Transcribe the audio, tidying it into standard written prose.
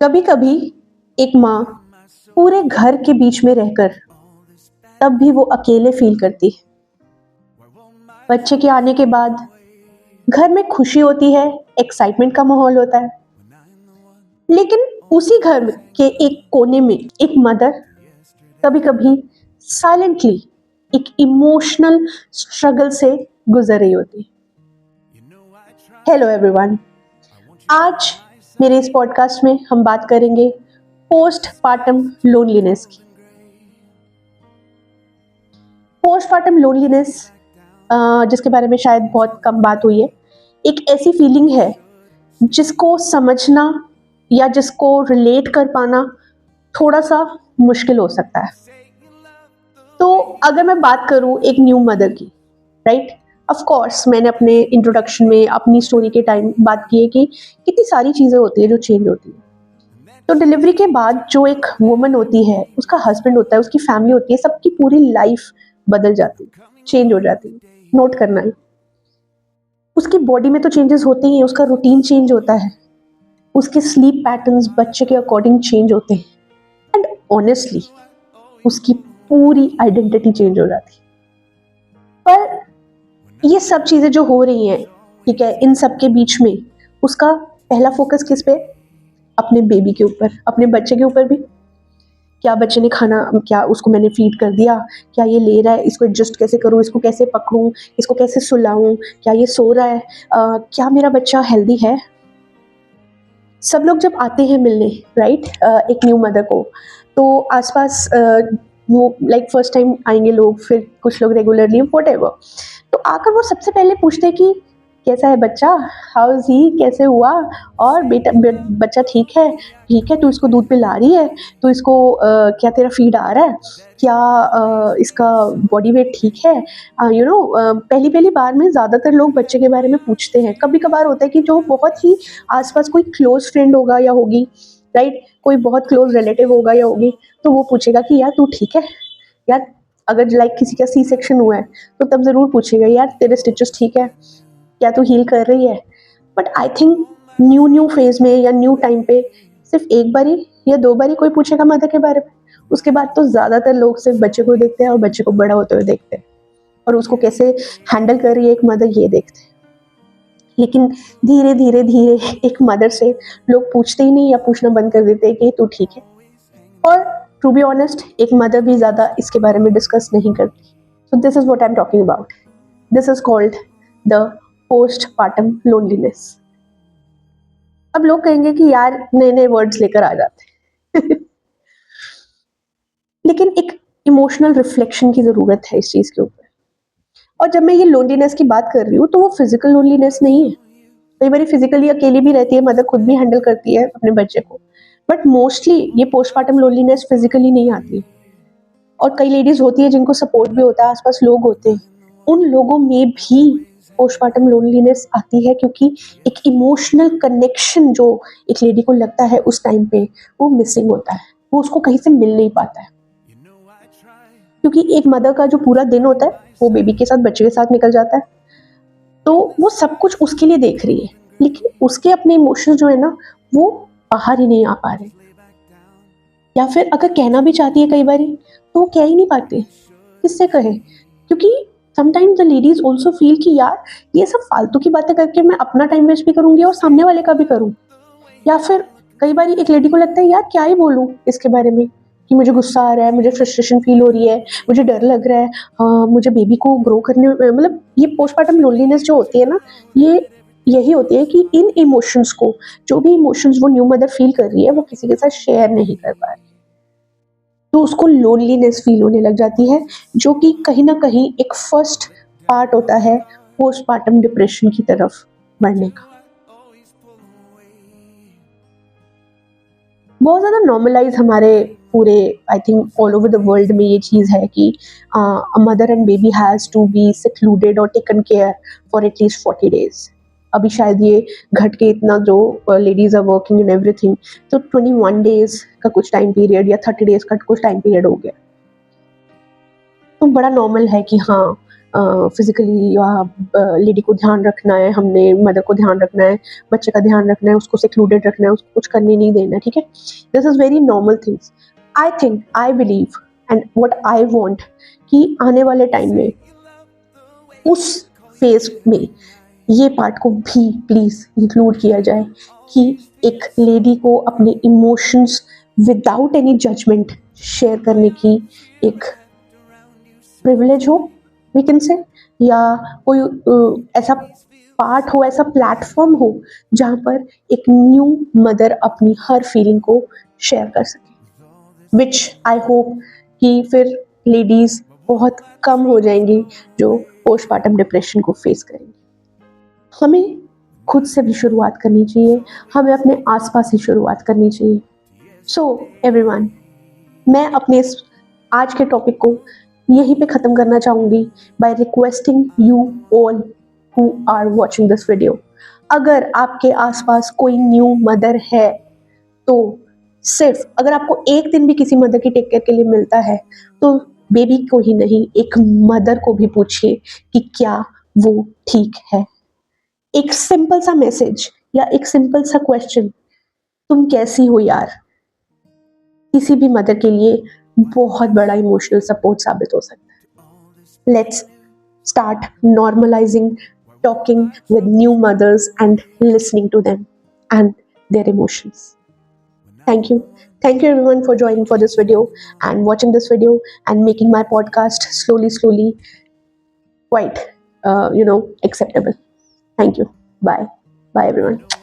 कभी कभी एक माँ पूरे घर के बीच में रहकर तब भी वो अकेले फील करती है। बच्चे के आने के बाद घर में खुशी होती है, एक्साइटमेंट का माहौल होता है, लेकिन उसी घर के एक कोने में एक मदर कभी कभी साइलेंटली एक इमोशनल स्ट्रगल से गुजर रही होती है। हेलो एवरीवन, आज मेरे इस पॉडकास्ट में हम बात करेंगे पोस्ट पार्टम लोनलीनेस की। पोस्ट पार्टम लोनलीनेस, जिसके बारे में शायद बहुत कम बात हुई है, एक ऐसी फीलिंग है जिसको समझना या जिसको रिलेट कर पाना थोड़ा सा मुश्किल हो सकता है। तो अगर मैं बात करूं एक न्यू मदर की, राइट, ऑफ कोर्स मैंने अपने इंट्रोडक्शन में अपनी स्टोरी के टाइम बात की है कि कितनी सारी चीज़ें होती है जो चेंज होती है। तो डिलीवरी के बाद जो एक वुमन होती है, उसका हस्बैंड होता है, उसकी फैमिली होती है, सबकी पूरी लाइफ बदल जाती है, चेंज हो जाती है। नोट करना है, उसकी बॉडी में तो चेंजेस होते ही हैं, उसका रूटीन चेंज होता है, उसके स्लीप पैटर्न्स बच्चे के अकॉर्डिंग चेंज होते हैं, एंड ऑनेस्टली उसकी पूरी आइडेंटिटी चेंज हो जाती है। पर ये सब चीज़ें जो हो रही हैं, ठीक है, इन सब के बीच में उसका पहला फोकस किस पे? अपने बेबी के ऊपर, अपने बच्चे के ऊपर भी। क्या बच्चे ने खाना, क्या उसको मैंने फीड कर दिया, क्या ये ले रहा है, इसको एडजस्ट कैसे करूँ, इसको कैसे पकड़ूँ, इसको कैसे सुलाऊँ, क्या ये सो रहा है, क्या मेरा बच्चा हेल्दी है। सब लोग जब आते हैं मिलने, राइट, एक न्यू मदर को, तो आसपास वो लाइक फर्स्ट टाइम आएंगे लोग, फिर कुछ लोग रेगुलरली, वट एवर, तो आकर वो सबसे पहले पूछते हैं कि कैसा है बच्चा, हाउ इज ही, कैसे हुआ, और बेटा बच्चा ठीक है, ठीक है, तू इसको दूध पिला रही है, तो इसको क्या तेरा फीड आ रहा है, क्या इसका बॉडी वेट ठीक है। पहली पहली बार में ज़्यादातर लोग बच्चे के बारे में पूछते हैं। कभी कभार होता है कि जो बहुत ही आसपास कोई क्लोज फ्रेंड होगा या होगी, राइट, कोई बहुत क्लोज रिलेटिव होगा या होगी, तो वो पूछेगा कि यार तू ठीक है, यार अगर लाइक किसी का सी सेक्शन हुआ है तो तब ज़रूर पूछेगा यार तेरे स्टिचेस ठीक है, क्या तू हील कर रही है। But I think new new phase में या न्यू टाइम पे सिर्फ एक बारी या दो बारी कोई पूछेगा मदर के बारे में, उसके बाद तो ज़्यादातर लोग सिर्फ बच्चे को देखते हैं और बच्चे को बड़ा होते हुए देखते हैं और उसको कैसे हैंडल कर रही है एक मदर, ये देखते हैं। लेकिन धीरे धीरे धीरे एक मदर से लोग पूछते ही नहीं या पूछना बंद कर देते हैं कि तू ठीक है। और टू बी ऑनेस्ट, एक मदर भी ज़्यादा इसके बारे में डिस्कस नहीं करती। So this is what I am talking about. This is called the post partum loneliness. अब लोग कहेंगे कि यार नए नए वर्ड्स लेकर आ जाते हैं लेकिन एक इमोशनल रिफ्लेक्शन की ज़रूरत है इस चीज़ के ऊपर। और जब मैं ये लोनलीनेस की बात कर रही हूँ तो वो फिजिकल लोनलीनेस नहीं है। कई बार फिजिकली अकेली भी रहती है मदर, खुद भी हैंडल करती है अपने बच्चे को, बट मोस्टली ये पोस्टमार्टम लोनलीनेस फिजिकली नहीं आती। और कई लेडीज होती है जिनको सपोर्ट भी होता है, आसपास लोग होते हैं, उन लोगों में भी पोस्टमार्टम लोनलीनेस आती है, क्योंकि एक इमोशनल कनेक्शन जो एक लेडी को लगता है उस टाइम पे वो मिसिंग होता है, वो उसको कहीं से मिल नहीं पाता है। क्योंकि एक मदर का जो पूरा दिन होता है वो बेबी के साथ, बच्चे के साथ निकल जाता है, तो वो सब कुछ उसके लिए देख रही है, लेकिन उसके अपने इमोशंस जो है ना वो बाहर ही नहीं आ पा रहे, या फिर अगर कहना भी चाहती है कई बार तो वो कह ही नहीं पाती। किससे कहे? क्योंकि sometimes the ladies also feel कि यार ये सब फालतू की बातें करके मैं अपना टाइम वेस्ट भी करूंगी और सामने वाले का भी करूँ। या फिर कई बार एक लेडी को लगता है यार क्या ही बोलूँ इसके बारे में, कि मुझे गुस्सा आ रहा है, मुझे फ्रस्ट्रेशन फील हो रही है, मुझे डर लग रहा है, मुझे बेबी को ग्रो करने मतलब ये पोस्टमार्टम लोनलीनेस जो होती है ना, ये यही होती है कि इन इमोशंस को, जो भी इमोशंस वो न्यू मदर फील कर रही है, वो किसी के साथ शेयर नहीं कर पा रही, तो उसको लोनलीनेस फील होने लग जाती है, जो कि कहीं ना कहीं एक फर्स्ट पार्ट होता है पोस्टमार्टम डिप्रेशन की तरफ बढ़ने का। बहुत ज़्यादा नॉर्मलाइज हमारे पूरे, I think all over the world में ये चीज़ है कि mother and baby has to be secluded और taken care for at least 40 days। अभी शायद ये घट के इतना, जो ladies are working in everything, तो 21 days का कुछ टाइम पीरियड या 30 days का कुछ टाइम पीरियड हो गया। तो बड़ा नॉर्मल है कि हाँ फिजिकली या लेडी को ध्यान रखना है, हमने मदर को ध्यान रखना है, बच्चे का ध्यान रखना है, उसको सेक्लूडेड रखना है, उसको कुछ करने नहीं देना है, ठीक है। This is very normal things. I think, I believe and what I want कि आने वाले टाइम में उस फेज में ये पार्ट को भी प्लीज इंक्लूड किया जाए कि एक लेडी को अपने emotions without any judgement share करने की एक प्रिविलेज हो, वी कैन से, या कोई ऐसा पार्ट हो, ऐसा प्लेटफॉर्म हो जहाँ पर एक न्यू मदर अपनी हर फीलिंग को शेयर कर सके, विच आई होप कि फिर लेडीज बहुत कम हो जाएंगी जो पोस्टमार्टम डिप्रेशन को फेस करेंगी। हमें खुद से भी शुरुआत करनी चाहिए, हमें अपने आसपास ही शुरुआत करनी चाहिए। सो एवरीवन, मैं अपने इस आज के टॉपिक को यहीं पे ख़त्म करना चाहूँगी by requesting you all who are watching this video, अगर आपके आसपास कोई न्यू मदर है तो सिर्फ अगर आपको एक दिन भी किसी मदर की टेक केयर के लिए मिलता है तो बेबी को ही नहीं, एक मदर को भी पूछिए कि क्या वो ठीक है। एक सिंपल सा मैसेज या एक सिंपल सा क्वेश्चन, तुम कैसी हो यार, किसी भी मदर के लिए बहुत बड़ा इमोशनल सपोर्ट साबित हो सकता है। Let's start normalising talking with new mothers and listening to them and their emotions. Thank you. Thank you everyone for joining for this video and watching this video and making my podcast slowly quite acceptable. Thank you. Bye. Bye everyone.